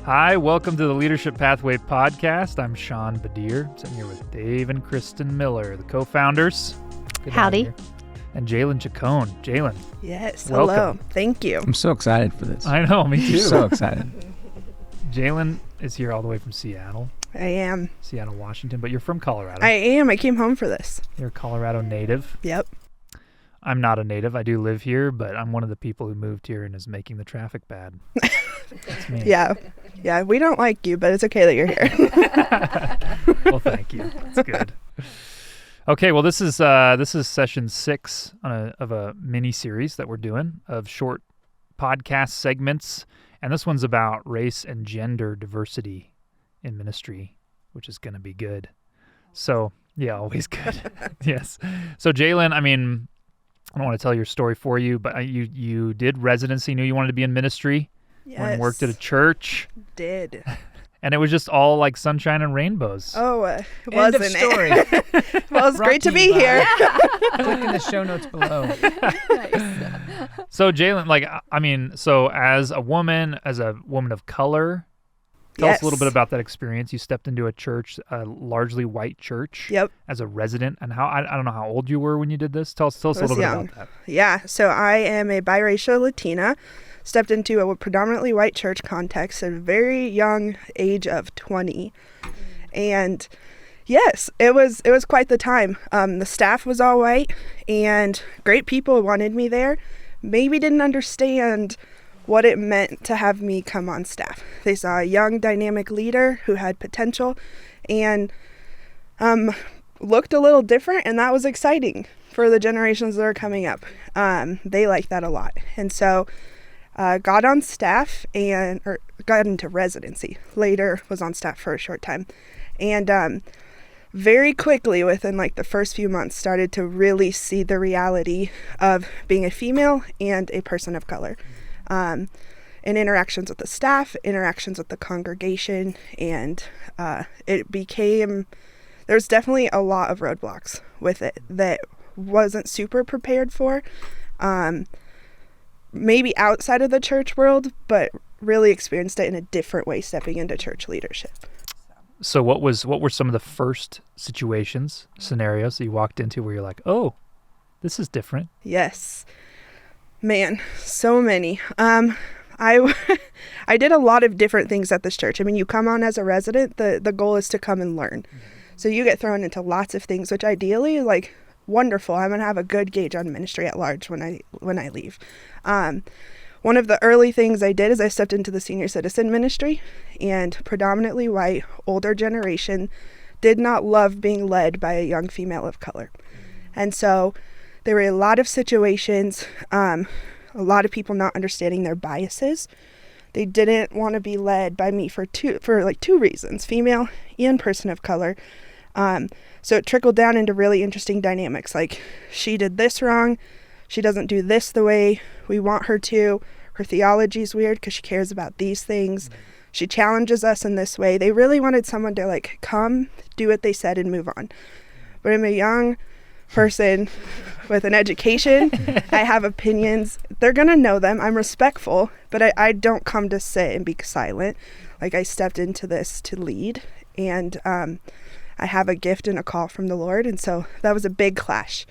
Hi, welcome to the Leadership Pathway Podcast. I'm Sean Badir, sitting here with Dave and Kristen Miller, the co-founders. Good Howdy. And Jaylin Chacon. Jaylin. Yes, welcome. Hello. Thank you. I'm so excited for this. I know, me too. I'm so excited. Jaylin is here all the way from Seattle, Seattle, Washington, but you're from Colorado. I am. I came home for this. You're a Colorado native. Yep. I'm not a native. I do live here, but I'm one of the people who moved here and is making the traffic bad. That's me. Yeah. Yeah, we don't like you, but it's okay that you're here. Well, thank you. That's good. Okay, well, this is session 6 of a mini series that we're doing of short podcast segments, and this one's about race and gender diversity in ministry, which is going to be good. So, yeah, always good. Yes. So, Jaylin, I mean, I don't want to tell your story for you, but you did residency, knew you wanted to be in ministry. Yes. When you worked at a church. Did. And it was just all like sunshine and rainbows. Oh, it End wasn't of story. Well, it's great to be here. Click in the show notes below. So Jaylin, so as a woman of color, tell us a little bit about that experience. You stepped into a church, a largely white church. Yep. As a resident, and I don't know how old you were when you did this. Tell us a little bit about that. Yeah. So I am a biracial Latina. Stepped into a predominantly white church context at a very young age of 20. And yes, it was quite the time. The staff was all white and great people wanted me there. Maybe didn't understand what it meant to have me come on staff. They saw a young dynamic leader who had potential and looked a little different, and that was exciting for the generations that are coming up. They liked that a lot. And so got on staff or got into residency. Later was on staff for a short time. And very quickly, within like the first few months, started to really see the reality of being a female and a person of color. In interactions with the staff, interactions with the congregation, and there's definitely a lot of roadblocks with it that wasn't super prepared for. Maybe outside of the church world, but really experienced it in a different way stepping into church leadership. So what were some of the first scenarios that you walked into where you're like, oh, this is different? Yes. Man, so many. I did a lot of different things at this church. I mean, you come on as a resident, the goal is to come and learn. So you get thrown into lots of things, which ideally, like, wonderful. I'm going to have a good gauge on ministry at large when I leave. One of the early things I did is I stepped into the senior citizen ministry, and predominantly white, older generation did not love being led by a young female of color. And so there were a lot of situations, a lot of people not understanding their biases. They didn't want to be led by me for two reasons, female and person of color. So it trickled down into really interesting dynamics, like she did this wrong, she doesn't do this the way we want her to, her theology's weird because she cares about these things, she challenges us in this way. They really wanted someone to like come, do what they said, and move on. But I'm a young person with an education, I have opinions, they're gonna know them, I'm respectful, but I don't come to sit and be silent. Like, I stepped into this to lead, and I have a gift and a call from the Lord, and so that was a big clash.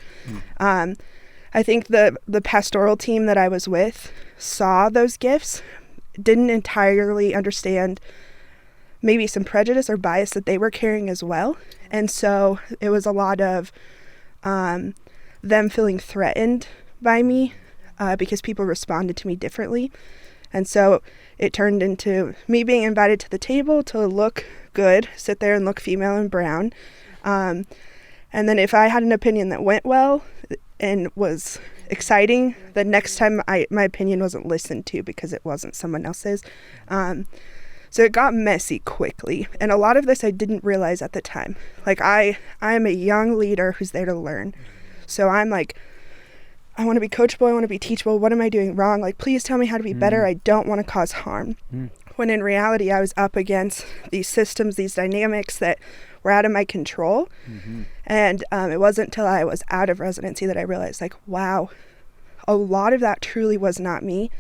I think the pastoral team that I was with saw those gifts, didn't entirely understand maybe some prejudice or bias that they were carrying as well, and so it was a lot of them feeling threatened by me because people responded to me differently. And so it turned into me being invited to the table to look good, sit there and look female and brown. And then if I had an opinion that went well and was exciting, the next time my opinion wasn't listened to because it wasn't someone else's. So it got messy quickly. And a lot of this I didn't realize at the time. Like, I'm a young leader who's there to learn. So I'm like, I want to be coachable, I want to be teachable. What am I doing wrong? Like, please tell me how to be better. I don't want to cause harm. When in reality, I was up against these systems, these dynamics that were out of my control. And it wasn't until I was out of residency that I realized, like, wow, a lot of that truly was not me.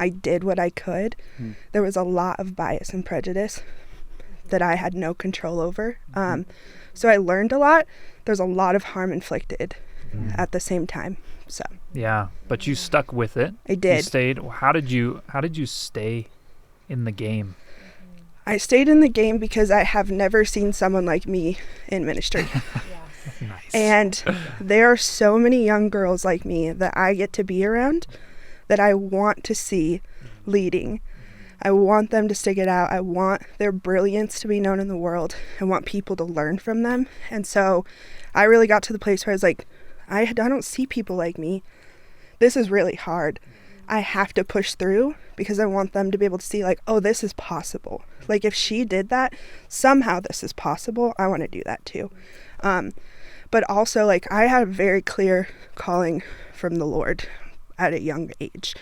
I did what I could. There was a lot of bias and prejudice that I had no control over. So I learned a lot. There's a lot of harm inflicted at the same time. So yeah, but you stuck with it. I did. You stayed. How did you stay in the game? I stayed in the game because I have never seen someone like me in ministry. Nice. And there are so many young girls like me that I get to be around that I want to see leading. I want them to stick it out. I want their brilliance to be known in the world. I want people to learn from them. And so I really got to the place where I was like, I don't see people like me. This is really hard. I have to push through because I want them to be able to see like, oh, this is possible. Like if she did that, somehow this is possible. I want to do that too. But also like I had a very clear calling from the Lord at a young age.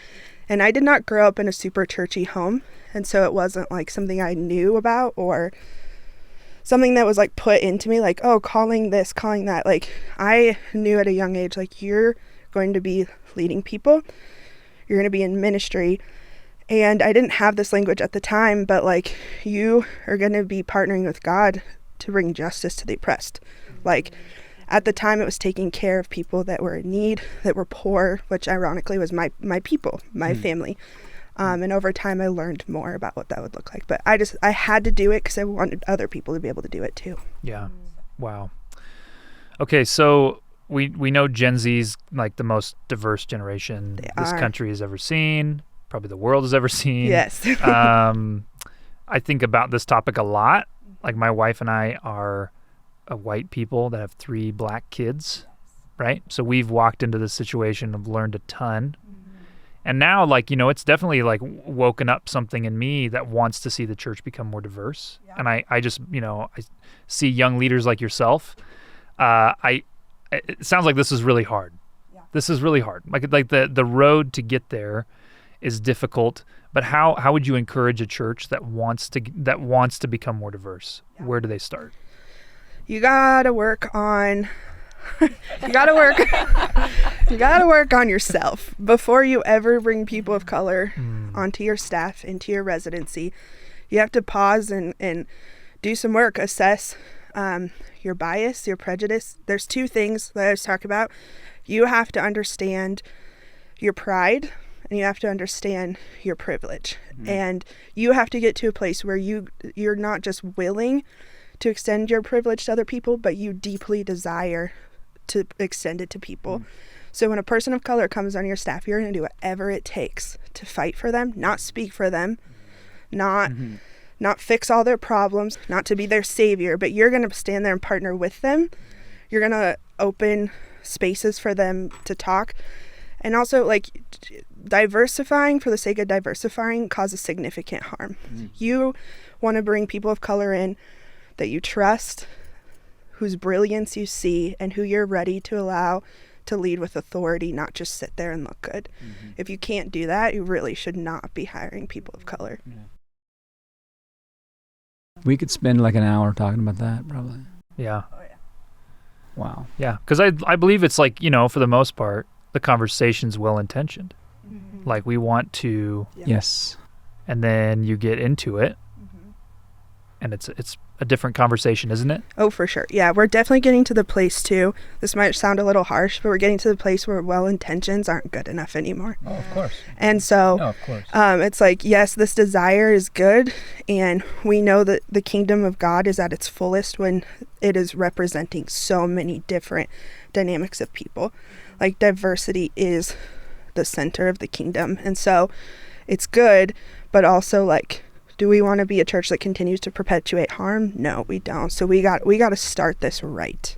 And I did not grow up in a super churchy home. And so it wasn't like something I knew about or something that was like put into me like, oh, calling this, calling that. Like I knew at a young age, like you're going to be leading people. You're going to be in ministry. And I didn't have this language at the time, but like you are going to be partnering with God to bring justice to the oppressed. Like at the time it was taking care of people that were in need, that were poor, which ironically was my people, my family. And over time I learned more about what that would look like. But I had to do it because I wanted other people to be able to do it too. Yeah. Wow. Okay, so we know Gen Z's like the most diverse generation this country has ever seen, probably the world has ever seen. Yes. I think about this topic a lot. Like my wife and I are white people that have 3 black kids, right? So we've walked into this situation and learned a ton. And now, like, you know, it's definitely like woken up something in me that wants to see the church become more diverse. Yeah. And I just, you know, I see young leaders like yourself. It sounds like this is really hard. Yeah. This is really hard. Like the road to get there is difficult. But how would you encourage a church that wants to become more diverse? Yeah. Where do they start? You gotta work on yourself before you ever bring people of color onto your staff, into your residency. You have to pause and do some work, assess your bias, your prejudice. There's 2 things that I was talking about. You have to understand your pride and you have to understand your privilege. And you have to get to a place where you're not just willing to extend your privilege to other people, but you deeply desire to extend it to people. So when a person of color comes on your staff, you're going to do whatever it takes to fight for them, not speak for them, not fix all their problems, not to be their savior, but you're going to stand there and partner with them. You're going to open spaces for them to talk. And also, like, diversifying for the sake of diversifying causes significant harm. You want to bring people of color in that you trust, whose brilliance you see, and who you're ready to allow to lead with authority, not just sit there and look good. If you can't do that, you really should not be hiring people of color. We could spend like an hour talking about that, probably. Yeah. Oh, yeah. Wow. Yeah, because I believe it's like, you know, for the most part, the conversation's well-intentioned. Like we want to... Yes. And then you get into it, and it's a different conversation, isn't it? Oh, for sure. Yeah, we're definitely getting to the place too. This might sound a little harsh, but we're getting to the place where well-intentions aren't good enough anymore. Oh, of course. And so No, of course. It's like, yes, this desire is good, and we know that the kingdom of God is at its fullest when it is representing so many different dynamics of people. Like diversity is the center of the kingdom. And so it's good, but also like, do we want to be a church that continues to perpetuate harm? No, we don't. So we got to start this right.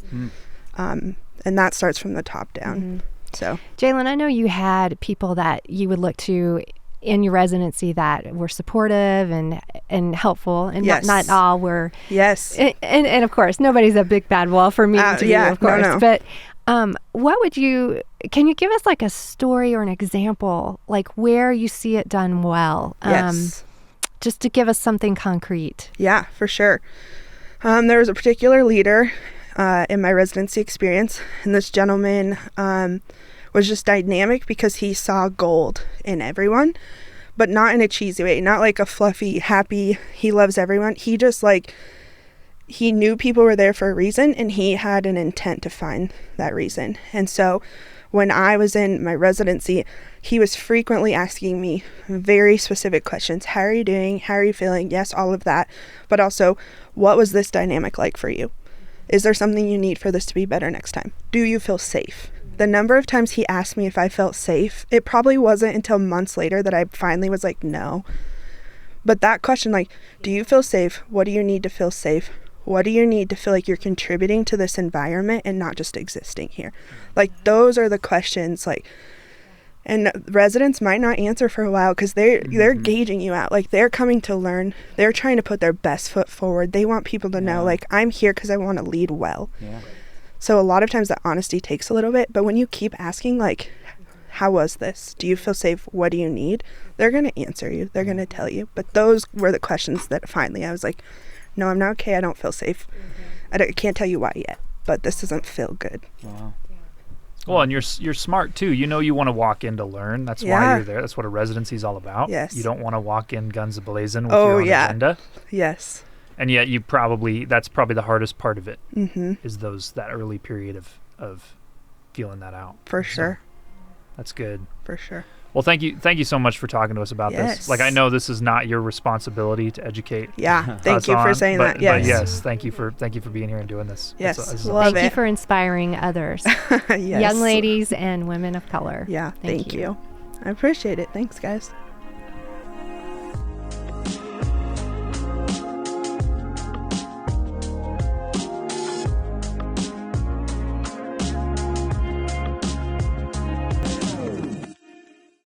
And that starts from the top down. So, Jaylin, I know you had people that you would look to in your residency that were supportive and helpful, and yes. not all were. Yes. And of course, nobody's a big bad wall for me to you, of course. No. But can you give us like a story or an example, like where you see it done well? Yes. Just to give us something concrete. Yeah, for sure. There was a particular leader in my residency experience, and this gentleman was just dynamic because he saw gold in everyone, but not in a cheesy way, not like a fluffy, happy, he loves everyone. He just like, he knew people were there for a reason, and he had an intent to find that reason. And so when I was in my residency, he was frequently asking me very specific questions. How are you doing? How are you feeling? Yes, all of that. But also, what was this dynamic like for you? Is there something you need for this to be better next time? Do you feel safe? The number of times he asked me if I felt safe, it probably wasn't until months later that I finally was like, no. But that question, like, do you feel safe? What do you need to feel safe? What do you need to feel like you're contributing to this environment and not just existing here? Like, those are the questions, like, and residents might not answer for a while because they're gauging you out. Like, they're coming to learn. They're trying to put their best foot forward. They want people to know, like, I'm here because I want to lead well. Yeah. So a lot of times that honesty takes a little bit, but when you keep asking, like, how was this? Do you feel safe? What do you need? They're going to answer you. They're going to tell you. But those were the questions that finally I was like, no, I'm not okay. I don't feel safe. I can't tell you why yet, but this doesn't feel good. Wow. Well, and you're smart too. You know you want to walk in to learn. That's why you're there. That's what a residency is all about. Yes. You don't want to walk in guns a-blazing with your own agenda. Yes. And yet that's probably the hardest part of it, is that early period of feeling that out. For sure. That's good. For sure. Well, thank you so much for talking to us about this. Like, I know this is not your responsibility to educate. Yeah, thank you for saying that. Yes. But yes, thank you for being here and doing this. Yes, Thank you for inspiring others, yes. young ladies and women of color. Yeah, thank you. I appreciate it. Thanks, guys.